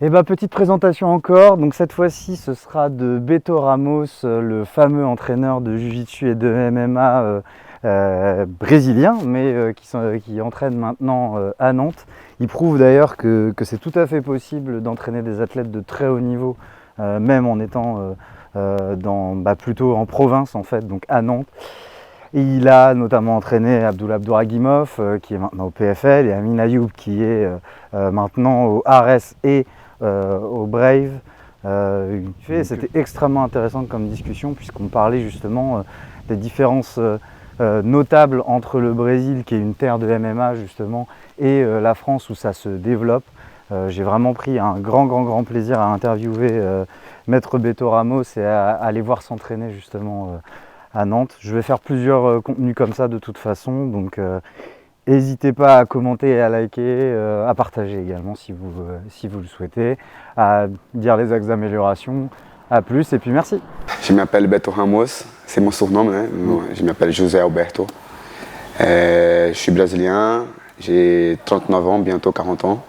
Et bah, petite présentation encore, donc cette fois-ci ce sera de Beto Ramos, le fameux entraîneur de Jiu-Jitsu et de MMA brésilien, mais qui entraîne maintenant à Nantes. Il prouve d'ailleurs que c'est tout à fait possible d'entraîner des athlètes de très haut niveau, même en étant plutôt en province en fait, donc à Nantes. Et il a notamment entraîné Abdullah Abdouragimov, qui est maintenant au PFL, et Amin Ayoub, qui est maintenant au Ares et au Brave. C'était extrêmement intéressant comme discussion, puisqu'on parlait justement des différences notables entre le Brésil, qui est une terre de MMA justement, et la France où ça se développe. J'ai vraiment pris un grand plaisir à interviewer Maître Beto Ramos et à aller voir s'entraîner justement à Nantes. Je vais faire plusieurs contenus comme ça de toute façon, donc n'hésitez pas à commenter et à liker, à partager également si vous le souhaitez, à dire les axes d'amélioration. A plus et puis merci. Je m'appelle Beto Ramos, c'est mon surnom, hein. Je m'appelle José Alberto. Je suis brésilien, j'ai 39 ans, bientôt 40 ans.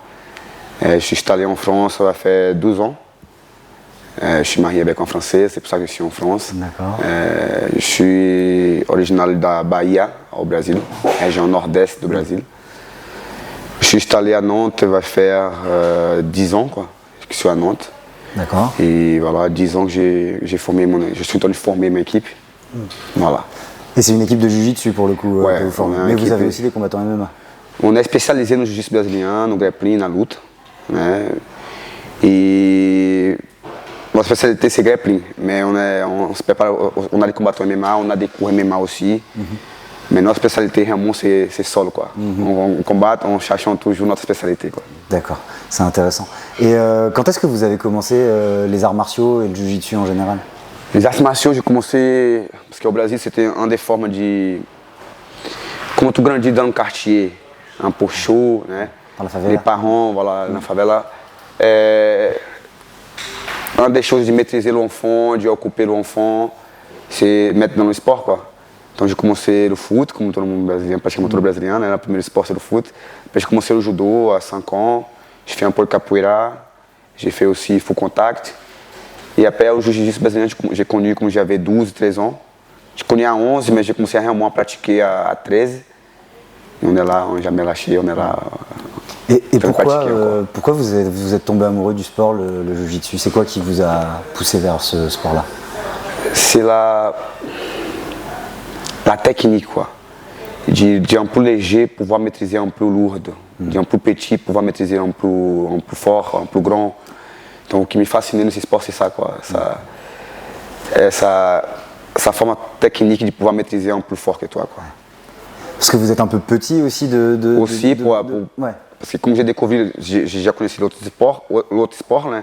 Je suis installé en France, ça fait 12 ans. Je suis marié avec un Français, c'est pour ça que je suis en France. D'accord. Je suis original da Bahia, au Brésil, région nord-est du Brésil. Je suis installé à Nantes, ça va faire 10 ans quoi, que je suis à Nantes. D'accord. Et voilà, 10 ans que je suis en train de former ma équipe. Voilà. Et c'est une équipe de Jiu-Jitsu pour le coup Ouais, que vous formez. Mais vous avez aussi des combattants MMA. On est spécialisé no jiu-jitsu brésilien, no grappling, na luta, né? E nossa spécialité c'est grappling, mais on se prépare, on a des combattants MMA, on a des cours MMA aussi. Mais notre spécialité vraiment c'est solo quoi. On combat en cherchant toujours notre spécialité quoi. D'accord, c'est intéressant. Et quand est-ce que vous avez commencé les arts martiaux et le jiu-jitsu en général? Les arts martiaux, j'ai commencé parce qu'au Brésil c'était une des formes de como tu grandir dans le quartier, un peu chaud, né? Les parents, voilà, na favela. Une des choses de maîtriser l'enfant, de occuper l'enfant, c'est mettre dans le sport quoi. Donc j'ai commencé le foot, comme todo mundo brasileiro, praticamente todo brasileiro, né? Le premier sport c'est le foot. Puis j'ai commencé le judo à 5 ans, j'ai fait un peu de capoeira, j'ai fait aussi full contact. Et après o jiu-jitsu brasileiro j'ai connu quand j'avais 12, 13 ans. Je connais à 11, mais j'ai commencé réellement à pratiquer à 13. Et on est là, on n'a jamais lâché, on est là. Et pourquoi vous êtes tombé amoureux du sport, le jiu-jitsu? C'est quoi qui vous a poussé vers ce sport-là? C'est la technique, quoi. De un peu léger, pouvoir maîtriser un peu lourd. De un peu petit, pouvoir maîtriser un peu fort, un peu grand. Donc, ce qui me fascinait dans ce sport, c'est ça, quoi. Ça forme une technique de pouvoir maîtriser un peu plus fort que toi, quoi. Parce que vous êtes un peu petit aussi ouais. Parce que comme j'ai découvert, j'ai déjà connu l'autre sport, né?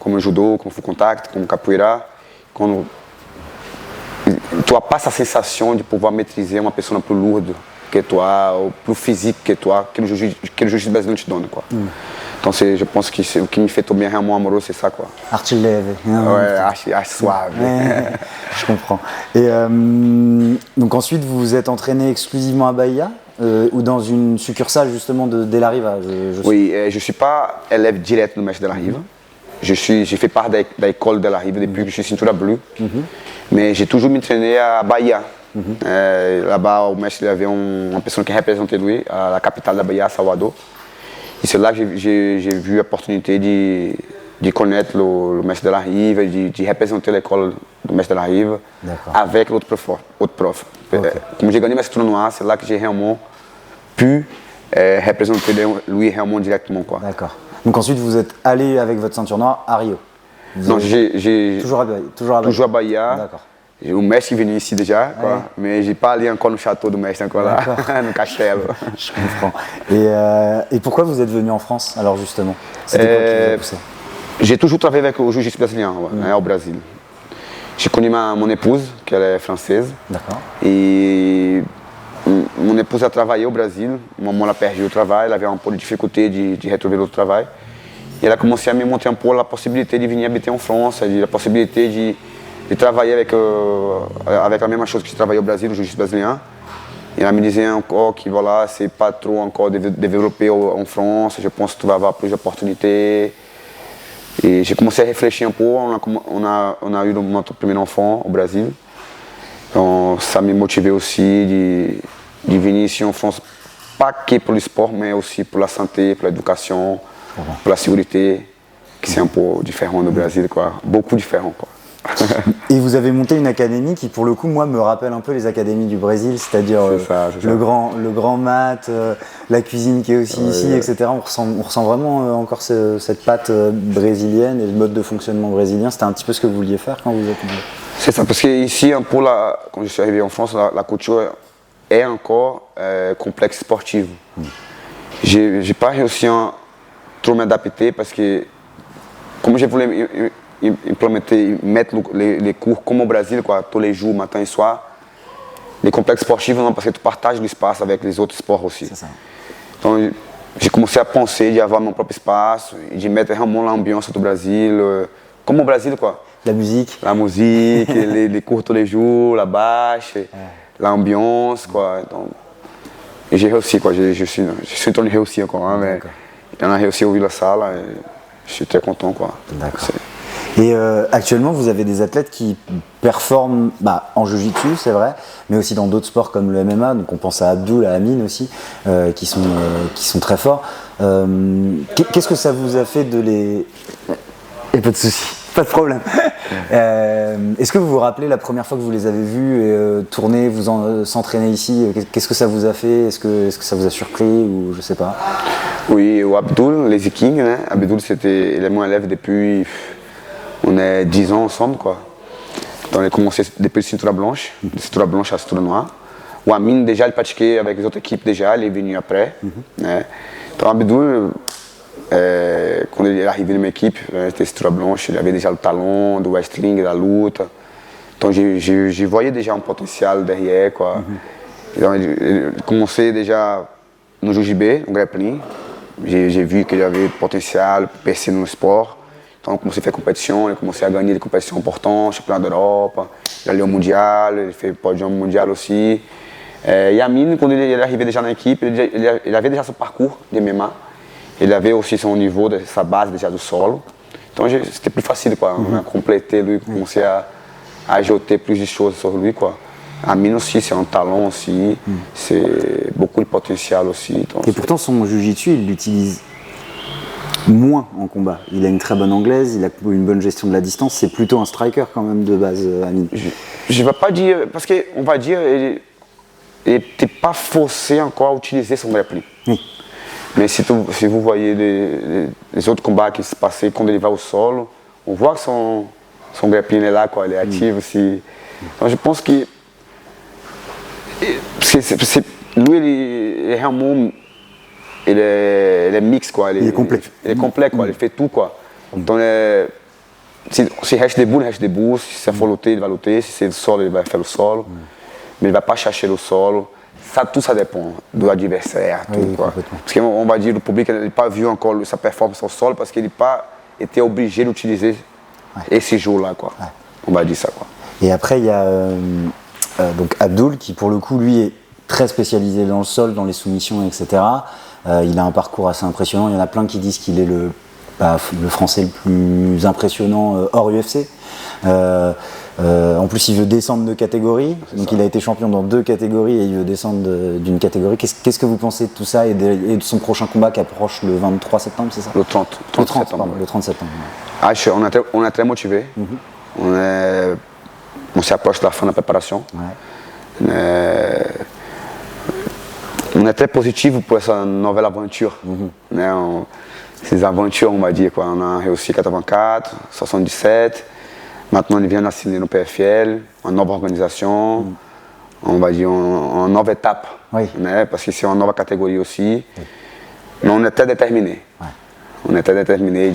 Comme le judo, comme le full contact, comme le capoeira. Quando tu n'as pas cette sensation de pouvoir maîtriser une personne plus lourde que toi, ou plus physique que toi, que le jiu-jitsu brasileiro te donne, quoi. Então, je pense que o que me fait tomber réellement amoureux, c'est ça, quoi. Arte leve. Ouais, arte suave. Je comprends. Et donc ensuite, vous vous êtes entraîné exclusivement à Bahia ou dans une succursale justement de Della Riva? Oui, je ne suis pas élève direct du Mestre Della Riva. J'ai fait part de l'école Della Riva depuis que je suis ceinture bleue. Mais j'ai toujours m'entraîné à Bahia. Là-bas, o mestre avait une personne qui représentait lui, à la capitale de la Bahia, Salvador. Et c'est là que j'ai vu l'opportunité de connaître le Mestre Della Riva, de représenter l'école du Mestre Della Riva avec l'autre prof. Okay. Comme j'ai gagné ma ceinture noire, c'est là que j'ai réellement pu représenter lui réellement directement, quoi. D'accord. Donc ensuite, vous êtes allé avec votre ceinture noire à Rio? Non, toujours à Bahia. D'accord. O mestre est venu ici déjà, quoi, mais je n'ai pas allé encore no château do mestre, encore là, no castelo. Je comprends. Et pourquoi vous êtes venu en France, alors justement? C'était quoi qui vous a poussé? J'ai toujours travaillé avec le jiu-jitsu brésilien, au Brésil. J'ai connu mon épouse, qui est française. D'accord. Et mon épouse a travaillé au Brésil, maman a perdu o travail, elle avait un peu de difficulté de retrouver l'autre travail. Et elle a commencé à me montrer un peu la possibilité de venir habiter en France, la possibilité de travailler avec la même chose que je travaillais au Brésil, le jiu-jitsu brésilien. Et elle me disait encore que voilà, c'est pas trop encore développé en France, je pense que tu vas avoir plus d'opportunités. Et j'ai commencé à réfléchir un peu. On a eu notre premier enfant au Brésil. Donc ça m'a motivé aussi de venir ici en France, pas que pour le sport, mais aussi pour la santé, pour l'éducation, pour la sécurité, qui c'est un peu différent du Brésil, quoi. Beaucoup différent, quoi. Et vous avez monté une académie qui, pour le coup, moi, me rappelle un peu les académies du Brésil, c'est-à-dire le grand mat, la cuisine qui est aussi ici, etc. On ressent vraiment encore cette patte brésilienne et le mode de fonctionnement brésilien. C'était un petit peu ce que vous vouliez faire quand vous êtes venu. C'est ça, parce qu'ici, quand je suis arrivé en France, la culture est encore complexe sportive. J'ai pas réussi à trop m'adapter parce que, comme je voulais mettre les cours comme au Brésil, quoi, tous les jours, matin et soir, les complexes sportifs, non, parce que tu partages l'espace avec les autres sports aussi. C'est ça. Donc, j'ai commencé à penser d'avoir mon propre espace, de mettre vraiment l'ambiance do Brasil, comme au Brésil, quoi. La musique. La musique, les cours tous les jours, la bâche, l'ambiance, quoi. Donc, et j'ai réussi, quoi. Je suis tourné réussi encore, hein, mais on a réussi à ouvrir la salle et je suis très content, quoi. D'accord. Et actuellement, vous avez des athlètes qui performent en jiu-jitsu, c'est vrai, mais aussi dans d'autres sports comme le MMA. Donc on pense à Abdul, à Amine aussi, qui sont très forts. Qu'est-ce que ça vous a fait de les... Et pas de souci, pas de problème. Est-ce que vous vous rappelez la première fois que vous les avez vus tourner, s'entraîner ici? Qu'est-ce que ça vous a fait? Est-ce que ça vous a surpris ou je sais pas? Oui, o Abdul, les Kings, né? Abdul, il est mon élève depuis... On est 10 ans ensemble, quoi. Donc, on a commencé depuis cintura blanche à cintura noire. O Amin, déjà, il pratiquait avec les autres équipes, déjà, il est venu après. Né? Donc, Abdul, quand il est arrivé dans ma équipe, c'était cintura blanche, il avait déjà le talent, do wrestling, da luta. Donc, je voyais déjà un potentiel derrière, quoi. Donc, il commençait déjà no Jiu-Jitsu, no grappling. J'ai vu qu'il avait le potentiel pour percer no sport. Então, comecei a faire compétition, ele comecei a gagner des compétitions importantes, championnat d'Europe, il allait au mondial, il fait podium mondial aussi. Et Amine, quand il est arrivé déjà dans l'équipe, il avait déjà son parcours de MMA. Il avait aussi son niveau, sa base déjà do solo. Então, c'était plus facile, quoi. On a complété lui, commencé à ajouter plus de choses sur lui, quoi. Amine aussi, c'est un talent aussi, c'est beaucoup de potentiel aussi. Donc, et pourtant, son jiu-jitsu, il l'utilise moins en combat. Il a une très bonne anglaise, il a une bonne gestion de la distance. C'est plutôt un striker quand même de base, Amine. Je ne vais pas dire, parce qu'on va dire, il n'était pas forcé encore à utiliser son grappling. Oui. Mais si vous voyez les autres combats qui se passaient quand il va au solo, on voit que son grappling est là, quoi, il est actif aussi. Donc je pense que lui, il est vraiment... Il est mix, quoi. Il est complet. Il est complet, quoi. Il fait tout, quoi. Donc, si reste debout. Si c'est faut lutter, il va lutter. Si c'est le solo, il va faire le solo. Mais il ne va pas chercher le solo. Ça, tout ça dépend de l'adversaire. Parce qu'on va dire, le public n'a pas vu encore sa performance au solo parce qu'il n'a pas été obligé d'utiliser ces jours-là, quoi. On va dire ça, quoi. Et après, il y a donc Abdul qui, pour le coup, lui, est très spécialisé dans le sol, dans les soumissions, etc. Il a un parcours assez impressionnant. Il y en a plein qui disent qu'il est le Français le plus impressionnant hors UFC. En plus, il veut descendre de catégorie. Donc, il a été champion dans 2 catégories et il veut descendre d'une catégorie. Qu'est-ce que vous pensez de tout ça et de son prochain combat qui approche le 23 septembre, c'est ça? Le 30 septembre. Le 30 septembre. Ah, on est très motivés. On s'approche de la fin de la préparation. On est très positif pour cette nouvelle aventure. Ces aventures, on va dire, quoi. On a réussi 84, 77. Maintenant, on vient d'assigner no PFL, une nouvelle organisation. On va dire une nouvelle étape. Né? Parce que c'est une nouvelle catégorie aussi. Mais on est très déterminés. On est très déterminés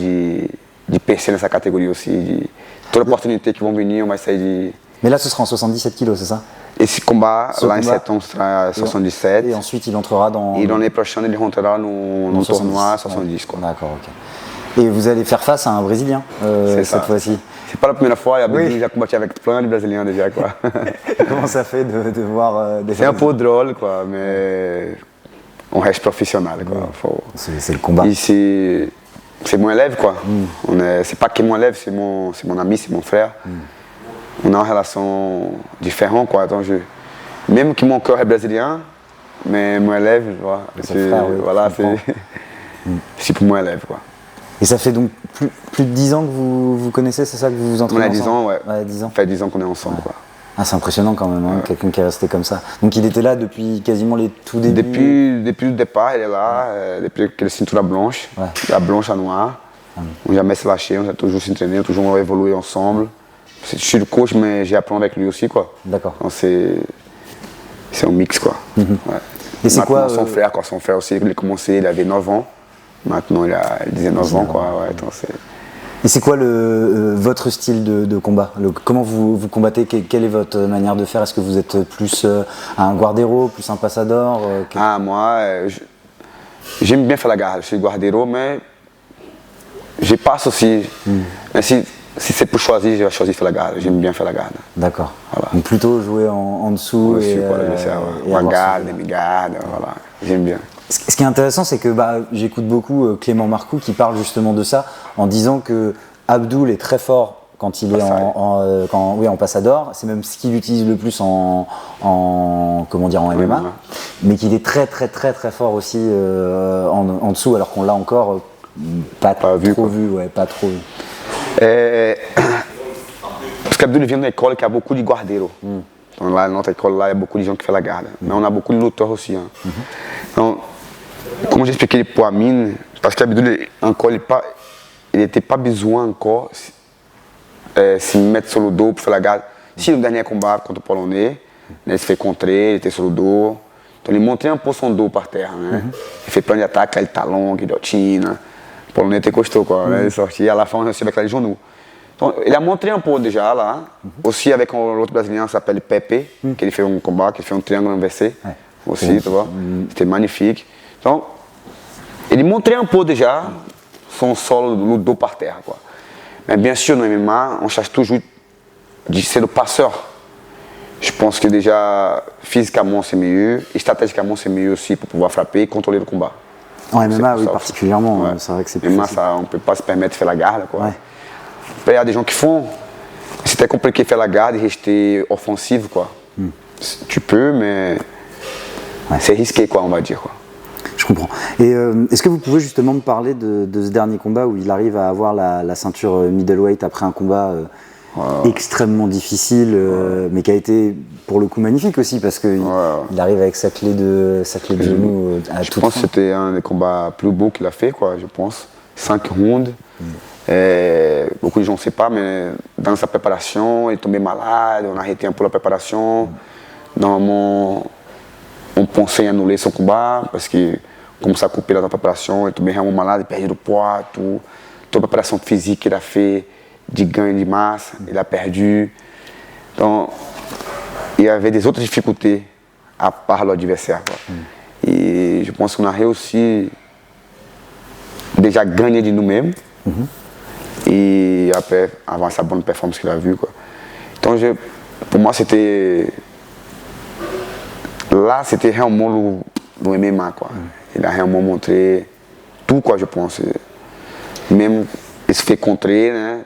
de percer nessa catégorie aussi. Toda oportunité qui vont venir, on va essayer de... Mais là, ce sera en 77 kilos, c'est ça? Esse combat, em septembre, sera 77. Et ensuite, il entrera dans... Et l'année prochaine, il rentrera no tournoi 70. D'accord, ok. Et vous allez faire face à un Brésilien cette fois-ci? C'est pas la première fois, il a déjà combattu avec plein de Brésiliens déjà, quoi. Comment ça fait de voir des... C'est un peu drôle, quoi, mais on reste professionnel, quoi. C'est le combat. Et c'est mon élève, quoi. C'est pas que mon élève, c'est mon ami, c'est mon frère. On a une relation différente, quoi. Donc, même que mon cœur est brésilien, mais mon élève, voilà, voilà, c'est pour mon élève, quoi. Et ça fait donc plus de 10 ans que vous connaissez, c'est ça, que vous vous entraînez ensemble? On a 10 ans, ouais. 10 ans. Ça fait 10 ans qu'on est ensemble, quoi. Ah, c'est impressionnant quand même, hein, quelqu'un qui est resté comme ça. Donc il était là depuis quasiment les tout débuts. Depuis le départ, il est là, depuis que la ceinture blanche, la blanche à noire. On n'a jamais se lâché, on a toujours s'entraîné, toujours évolué ensemble. Je suis le coach, mais j'apprends avec lui aussi, quoi. D'accord. Donc c'est un mix, quoi. Ouais. Et c'est quoi son frère, quoi. Son frère aussi, il a commencé, il avait 9 ans. Maintenant, il a 19 ans, quoi. Ouais, donc et c'est quoi votre style de combat? Comment vous combattez? Quelle est votre manière de faire? Est-ce que vous êtes plus un guardero, plus un passador? Moi, j'aime bien faire la garde. Je suis guardero, mais je passe aussi. Mais si c'est pour choisir, je vais choisir faire la garde. J'aime bien faire la garde. D'accord. Voilà. Donc plutôt jouer en dessous et en garde, demi-garde, voilà. J'aime bien. Ce qui est intéressant, c'est que j'écoute beaucoup Clément Marcoux qui parle justement de ça en disant que Abdul est très fort quand il est en passador. C'est même ce qu'il utilise le plus en MMA, mais qu'il est très très très très fort aussi en dessous, alors qu'on l'a encore pas trop vu. Pas trop vu. Parce qu'Abdul vient d'une école qui a beaucoup de guardeiros. Donc là, notre école, là, il y a beaucoup de gens qui font la garde. Mais on a beaucoup de lutteurs aussi. Hein. Donc, comme j'ai expliqué pour Amine, parce qu'Abdul, encore, il n'était pas besoin encore de se mettre sur le dos pour faire la garde. Si le dernier combat contre le Polonais, il se fait contrer, il était sur le dos. Donc il montrait un peu son dos par terre. Né? Il fait plein d'attaques, aquele talon, guilhotina. Le Polonais était costaud, quoi. Né? Il sortit à la fin, il avec les genoux. Donc, il a montré un peu déjà là. Aussi avec l'autre Brésilien qui s'appelle Pepe, qui il fait un combat, qui fait un triangle inversé. Aussi, tu vois. C'était magnifique. Donc, il montrait un peu déjà son sol, le dos par terre, quoi. Mais bien sûr, no MMA, on cherche toujours de ser le passeur. Je pense que déjà, physiquement, c'est mieux, et stratégiquement, c'est mieux aussi pour pouvoir frapper et contrôler le combat. En MMA, oui, particulièrement, c'est vrai que c'est plus facile. Ça, on ne peut pas se permettre de faire la garde, quoi. Après, il y a des gens qui font. C'était compliqué de faire la garde et rester offensif, quoi. Tu peux, mais c'est risqué, quoi, on va dire, quoi. Je comprends. Et est-ce que vous pouvez justement me parler de ce dernier combat où il arrive à avoir la ceinture middleweight après un combat extrêmement difficile, mais qui a été pour le coup magnifique aussi parce qu'il arrive avec sa clé de genou à toute fin. Je pense que c'était un des combats plus beaux qu'il a fait, quoi, je pense. 5 rounds. Beaucoup de gens ne savent pas, mais dans sa préparation, il est tombé malade, on a arrêté un peu la préparation. Normalement, on pensait annuler son combat parce que, comme ça a coupé dans la préparation, il est tombé vraiment malade, il a perdu du poids, tout. Toute la préparation physique qu'il a fait, de gain de masse, il a perdu. Donc, il y avait des autres difficultés à part l'adversaire. Et je pense qu'on a réussi déjà à gagner de nous-mêmes. Et après, avoir sa bonne performance qu'il a vue, quoi. Donc, pour moi, c'était réellement le MMA, quoi. Il a réellement montré tout, quoi, je pense. Même, il se fait contrer, né?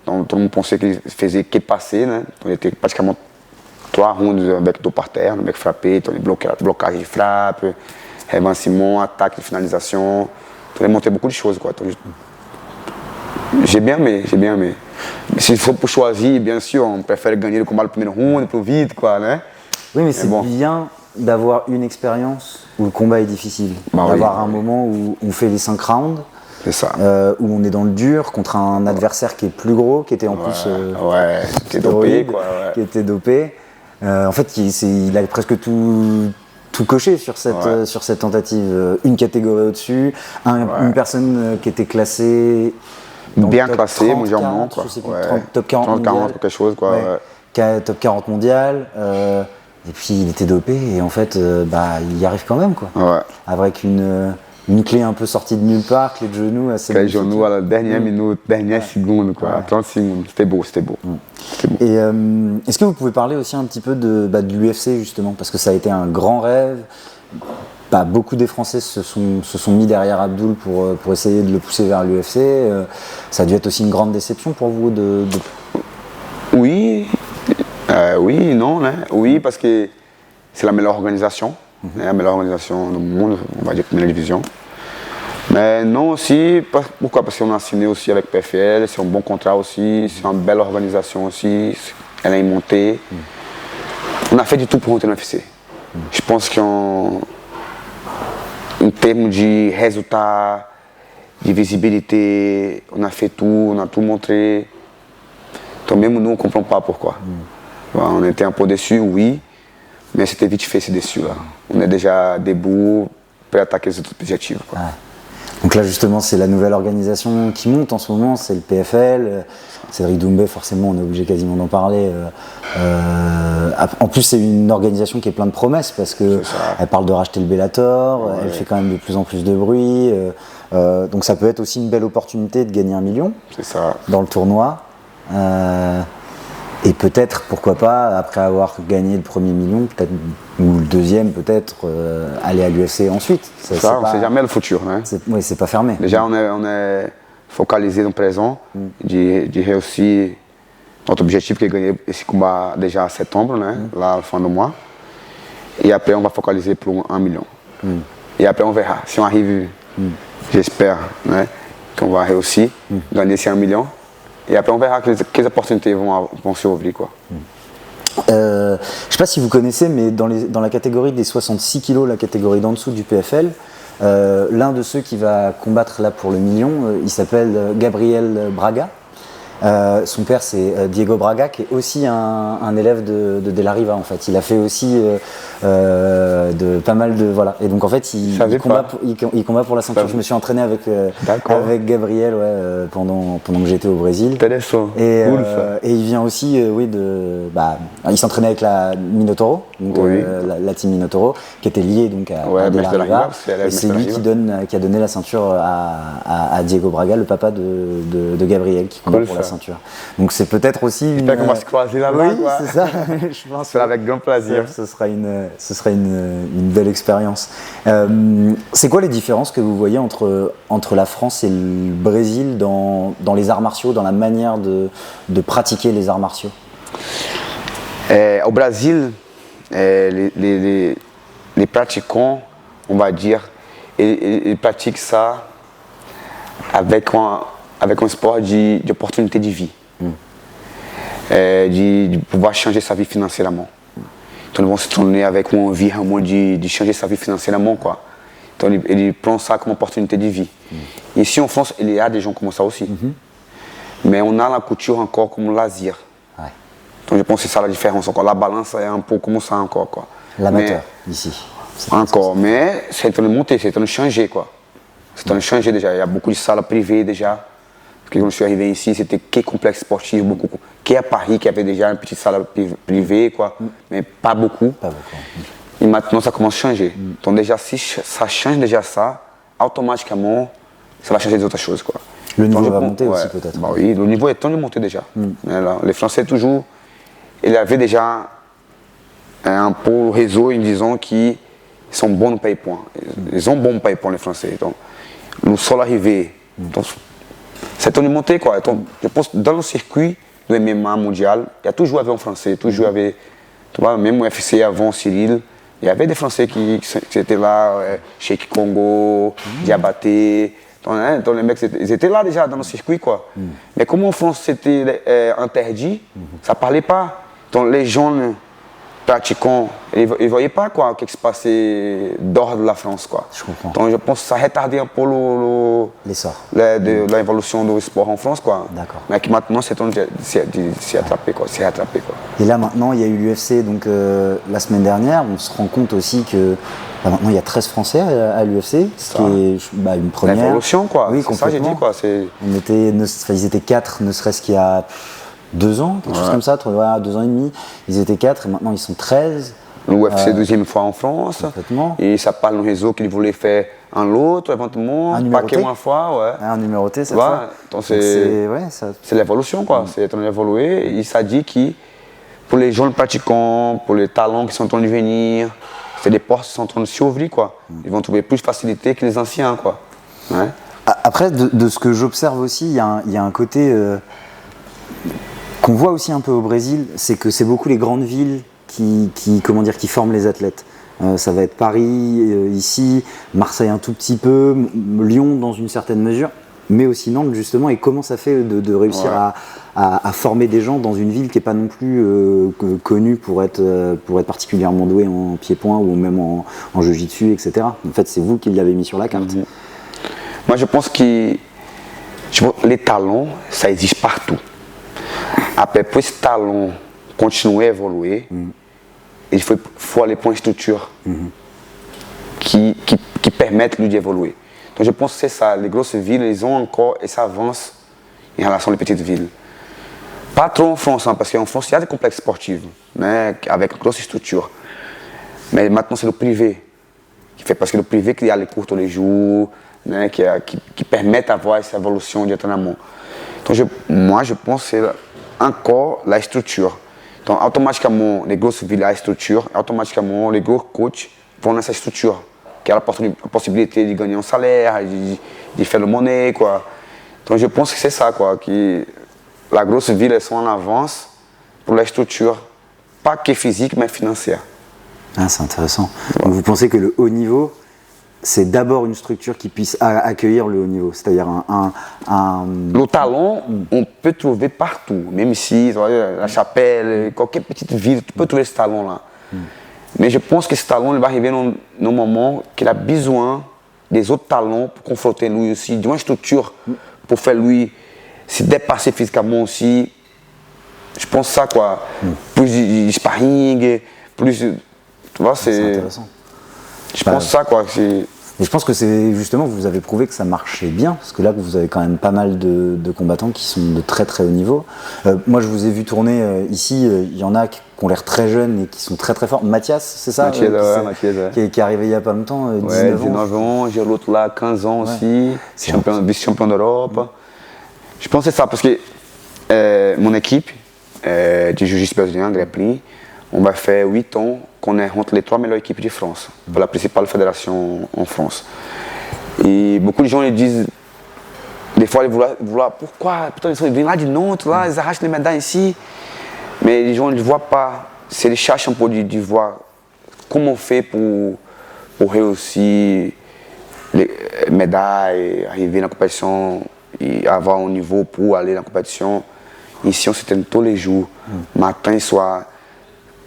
Donc, tout le monde pensait qu'il faisait que passer, né? Donc, il était pratiquement 3 rounds avec dos par terre, avec frappé, donc, blocage de frappe, avancement, attaque de finalisation. Donc, il a montré beaucoup de choses, quoi. Donc, j'ai bien aimé. Mais s'il faut pour choisir, bien sûr, on préfère gagner le combat le premier round, plus vite, quoi, né? Oui, mais c'est bien d'avoir une expérience où le combat est difficile. D'avoir un moment où on fait les 5 rounds, ça. Où on est dans le dur contre un adversaire qui est plus gros, qui était en plus qui était dopé, quoi. Qui était dopé. En fait, il a presque tout coché sur cette tentative. Une catégorie au-dessus, une personne qui était classée bien classée mondialement, quoi. Je sais plus, top 40 mondial, quelque chose, quoi. Top 40 mondial. Et puis il était dopé et en fait il y arrive quand même, quoi. Avec une clé un peu sortie de nulle part, clé de genou assez clé de genou à la dernière minute, dernière seconde, quoi. 30 secondes, c'était beau. Et est-ce que vous pouvez parler aussi un petit peu de l'UFC justement, parce que ça a été un grand rêve. beaucoup des Français se sont mis derrière Abdul pour essayer de le pousser vers l'UFC. Ça a dû être aussi une grande déception pour vous Oui, oui, non, hein. Oui, parce que c'est la meilleure organisation, la meilleure organisation du monde, on va dire première division. Mais non aussi, pourquoi? Parce qu'on a signé aussi avec PFL, c'est un bon contrat aussi, c'est une belle organisation aussi, elle est montée. On a fait du tout pour monter no UFC. Je pense qu'en termes de résultats, de visibilité, on a fait tout, on a tout montré. Donc même nous, on ne comprend pas pourquoi. Voilà, on était un peu déçus, oui, mais c'était vite fait ces déçus là. On est déjà debout, prêt à attaquer les autres objectifs, quoi. Ouais. Donc là justement c'est la nouvelle organisation qui monte en ce moment, c'est le PFL. Cédric Doumbé, forcément on est obligé quasiment d'en parler. En plus c'est une organisation qui est pleine de promesses parce qu'elle parle de racheter le Bellator, elle fait quand même de plus en plus de bruit. Donc ça peut être aussi une belle opportunité de gagner 1 million dans le tournoi. Et peut-être, pourquoi pas, après avoir gagné le premier million, peut-être, ou le deuxième peut-être, aller à l'UFC ensuite. Ça, on ne sait jamais le futur. Hein. Oui, c'est pas fermé. Déjà, on est focalisé dans le présent, de réussir notre objectif qui est de gagner ce combat déjà en septembre, né? Là, à la fin du mois. Et après, on va focaliser pour 1 million. Et après, on verra. Si on arrive, j'espère, né, qu'on va réussir, gagner ces 1 million. Et après, on verra quelles opportunités vont s'ouvrir, quoi. Je ne sais pas si vous connaissez, mais dans la catégorie des 66 kilos, la catégorie d'en dessous du PFL, l'un de ceux qui va combattre là pour le million, il s'appelle Gabriel Braga. Son père c'est Diego Braga qui est aussi un élève de De La Riva en fait. Il a fait aussi pas mal de voilà. Et donc en fait il combat pour la ceinture. Je me suis entraîné avec Gabriel pendant que j'étais au Brésil. Intéressant. Et, cool, et il vient aussi il s'entraînait avec la Minotauro, donc la team Minotauro qui était liée donc à De La Riva. Et c'est lui qui a donné la ceinture à Diego Braga, le papa de Gabriel qui combat pour la ceinture. Donc c'est peut-être aussi J'espère qu'on va se croiser là-bas. Oui, c'est ça. Je pense c'est avec grand plaisir. Ce sera une belle expérience. C'est quoi les différences que vous voyez entre la France et le Brésil dans les arts martiaux, dans la manière de pratiquer les arts martiaux? Au Brésil, les pratiquants, on va dire, ils pratiquent ça avec un sport d'opportunité de vie, de pouvoir changer sa vie financièrement. Então ils vont se tourner avec une envie vraiment de changer sa vie financièrement, quoi. Então ils prennent ça comme opportunité de vie. Ici en France, il y a des gens comme ça aussi. Mais on a la culture encore comme loisir. Donc je pense que c'est ça la différence encore. La balance est un peu comme ça encore, quoi. L'amateur ici. Encore, mais c'est en train de monter, c'est en train de changer, quoi. C'est en train de changer déjà. Il y a beaucoup de salles privées déjà. Parce que quand je suis arrivé ici, c'était que complexe sportif, beaucoup. Qu'à Paris, qui avait déjà une petite salle privée, quoi. Mais pas beaucoup. Et maintenant, ça commence à changer. Donc déjà, si ça change déjà ça, automatiquement, ça va changer des autres choses, quoi. Le niveau va monter aussi peut-être. Bah oui, le niveau est en train de monter déjà. Mais là, les Français toujours, il y avait déjà un peu réseau, ils disant qu'ils sont bons de paye-point. Ils ont bon paye-point les Français. Donc, nous sommes arrivés. Donc, c'est en train de monter, quoi. Donc, je pense dans le circuit do MMA mondial, il y a toujours eu un Français, toujours avait, tu vois, même au UFC avant Cyril, il y avait des Français qui étaient là, Sheik Congo, Diabaté. Donc les mecs, ils étaient là déjà dans le circuit, quoi. Mais comme en France c'était interdit, ça parlait pas. Donc les jeunes pratiquants, ils ne voyaient pas quoi, ce qui se passait dehors de la France, quoi. Je comprends. Donc je pense que ça a retardé un peu l'évolution du sport en France, quoi. D'accord. Mais qui maintenant c'est en train de s'y attraper, quoi. Et là maintenant, il y a eu l'UFC donc la semaine dernière. On se rend compte aussi que maintenant il y a 13 Français à l'UFC, ce qui est une première. L'évolution, quoi. Oui, c'est ça j'ai dit, quoi. Ils étaient 4, ne serait-ce qu'il y a 2 ans, quelque chose comme ça, 2 ans et demi. Ils étaient 4 et maintenant ils sont 13. L'UFC deuxième fois en France. Complètement. Et ça parle d'un réseau qu'ils voulaient faire un lot, éventuellement, pas qu'une fois, ouais. Un numéroté cette fois. Donc c'est l'évolution, quoi. C'est en train d'évoluer. Et ça dit que pour les jeunes pratiquants, pour les talents qui sont en train de venir, c'est des portes qui sont en train de s'ouvrir, quoi. Ils vont trouver plus de facilité que les anciens, quoi. Ouais. Après, de ce que j'observe aussi, il y a un côté qu'on voit aussi un peu au Brésil, c'est que c'est beaucoup les grandes villes qui forment les athlètes. Ça va être Paris, ici, Marseille un tout petit peu, Lyon dans une certaine mesure, mais aussi Nantes justement. Et comment ça fait de réussir à former des gens dans une ville qui n'est pas non plus connue pour être particulièrement douée en pied-point ou même en jiu-jitsu, etc. En fait, c'est vous qui l'avez mis sur la carte. Moi, je pense que les talents, ça existe partout. Après, pour ce talent continuer à évoluer, il faut aller pour une structure qui permette lui d'évoluer. Donc je pense que c'est ça. Les grosses villes, ils ont encore et ça avance en relation aux petites villes. Pas trop en France, hein, parce qu'en France, il y a des complexes sportifs, né, avec une grosse structure. Mais maintenant, c'est le privé qui fait, parce que le privé qui a les cours tous les jours, né, qui permettent d'avoir cette évolution de entraînement. Donc moi, je pense que c'est encore la structure. Donc automatiquement, les grosses villes ont la structure, automatiquement, les gros coachs vont dans cette structure, qui a la possibilité de gagner un salaire, de faire de monnaie, quoi. Donc je pense que c'est ça, quoi, que la grosse ville, elles sont en avance pour la structure, pas que physique, mais financière. Ah, c'est intéressant. Donc vous pensez que le haut niveau, c'est d'abord une structure qui puisse accueillir le haut niveau, c'est-à-dire Le talent, on peut trouver partout, même ici, la Chapelle, qualquer petite ville, tu peux trouver ce talent-là. Mais je pense que ce talent il va arriver dans un moment qu'il a besoin des autres talents pour confronter lui aussi, d'une structure pour faire lui se dépasser physiquement aussi. Je pense ça, quoi. Plus de sparring, plus. Tu vois, c'est intéressant. Je pense ça, quoi. Et je pense que c'est justement, vous avez prouvé que ça marchait bien, parce que là, vous avez quand même pas mal de combattants qui sont de très très haut niveau. Moi, je vous ai vu tourner ici, il y en a qui ont l'air très jeunes et qui sont très très forts. Mathias, c'est ça Mathias, qui est arrivé il n'y a pas longtemps, 19 ans. J'ai l'autre là, 15 ans aussi, vice-champion d'Europe. Je pense que c'est ça, parce que mon équipe de jiu-jitsu brésilien, grappling, on va faire 8 ans qu'on est entre les 3 meilleures équipes de France, pour la principale fédération en France. Et beaucoup de gens ils disent, des fois ils vouloir pourquoi putain, ils viennent là de Nantes, là, ils arrachent les médailles ici. Mais les gens ne voient pas, c'est les cherchent un peu de voir comment on fait pour réussir les médailles, arriver dans la compétition et avoir un niveau pour aller dans la compétition. Ici on s'entraîne tous les jours, matin et soir.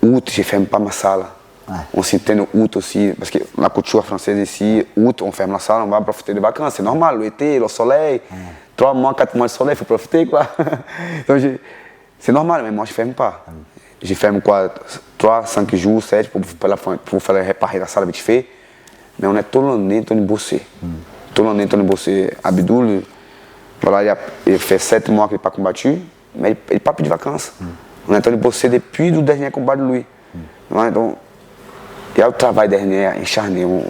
Août, je ne ferme pas ma salle. Ouais. On s'entraîne août aussi, parce que la culture française ici, août, on ferme la salle, on va profiter des vacances. C'est normal, l'été, le soleil, 3 mois, 4 mois de soleil, il faut profiter, quoi. Donc, c'est normal, mais moi, je ne ferme pas. Je ferme, quoi, 3, 5 jours, 7, pour faire réparer la salle vite fait. Mais on est tout l'année en train de bosser. Tout l'année en train de bosser. Abdoul, voilà, il fait 7 mois qu'il n'a pas combattu, mais il n'a pas pris de vacances. On est en train de bosser depuis le dernier combat de lui. Donc, il y a le travail dernier, acharné, on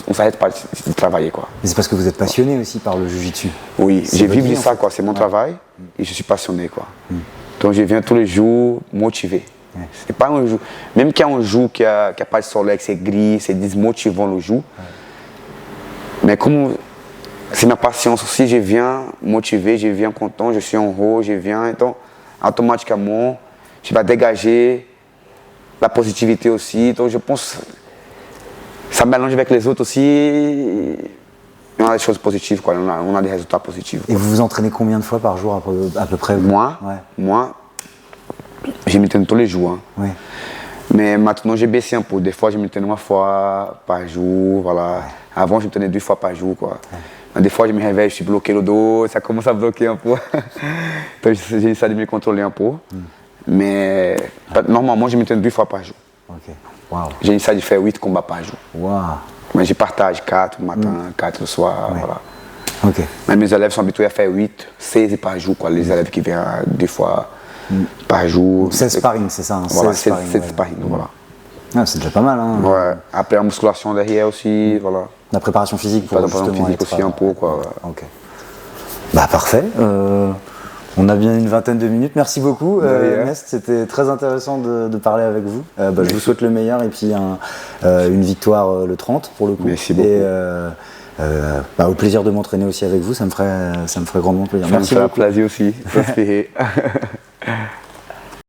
ne s'arrête pas de travailler, quoi. Mais c'est parce que vous êtes passionné aussi par le jiu-jitsu. Oui, j'ai vécu ça, quoi. C'est mon travail et je suis passionné, quoi. Donc je viens tous les jours motivé. C'est pas un jour, même qu'il y a un jour qui a pas de soleil, que c'est gris, c'est desmotivant le jour. Mais comme c'est ma passion aussi, je viens motivé, je viens content, je suis en haut, je viens, então, automatiquement, je vais dégager la positivité aussi. Donc je pense que ça mélange avec les autres aussi. On a des choses positives, quoi. On a des résultats positifs. Et vous vous entraînez combien de fois par jour à peu près? Moi, je m'entraîne tous les jours. Hein. Ouais. Mais maintenant, j'ai baissé un peu. Des fois, je m'entraîne 1 fois par jour. Voilà. Ouais. Avant, je m'entraînais 2 fois par jour, quoi. Ouais. Des fois, je me réveille, je suis bloqué le dos, ça commence à bloquer un peu. Donc, j'essaie de me contrôler un peu. Mais normalement, je m'entraîne 2 fois par jour. Okay. Wow. J'essaie de faire 8 combats par jour. Wow. Mais je partage 4 le matin, 4 le soir. Ouais. Voilà. Okay. Mais mes élèves sont habitués à faire 8, 16 par jour, quoi. Les élèves qui viennent 2 fois par jour. 16 sparring, c'est ça, hein? Voilà, 16 sparring, voilà. Ah, c'est déjà pas mal, hein? Ouais. Après, la musculation derrière aussi, voilà. La préparation physique pour la préparation physique aussi un peu, quoi. Ok. Bah, parfait. On a bien une vingtaine de minutes. Merci beaucoup, rien. Nest. C'était très intéressant de parler avec vous. Je vous souhaite le meilleur et puis une victoire le 30 pour le coup. Merci beaucoup. Et au plaisir de m'entraîner aussi avec vous. Ça me ferait grandement plaisir. Ça me Merci fait un beaucoup. plaisir aussi. J'espère.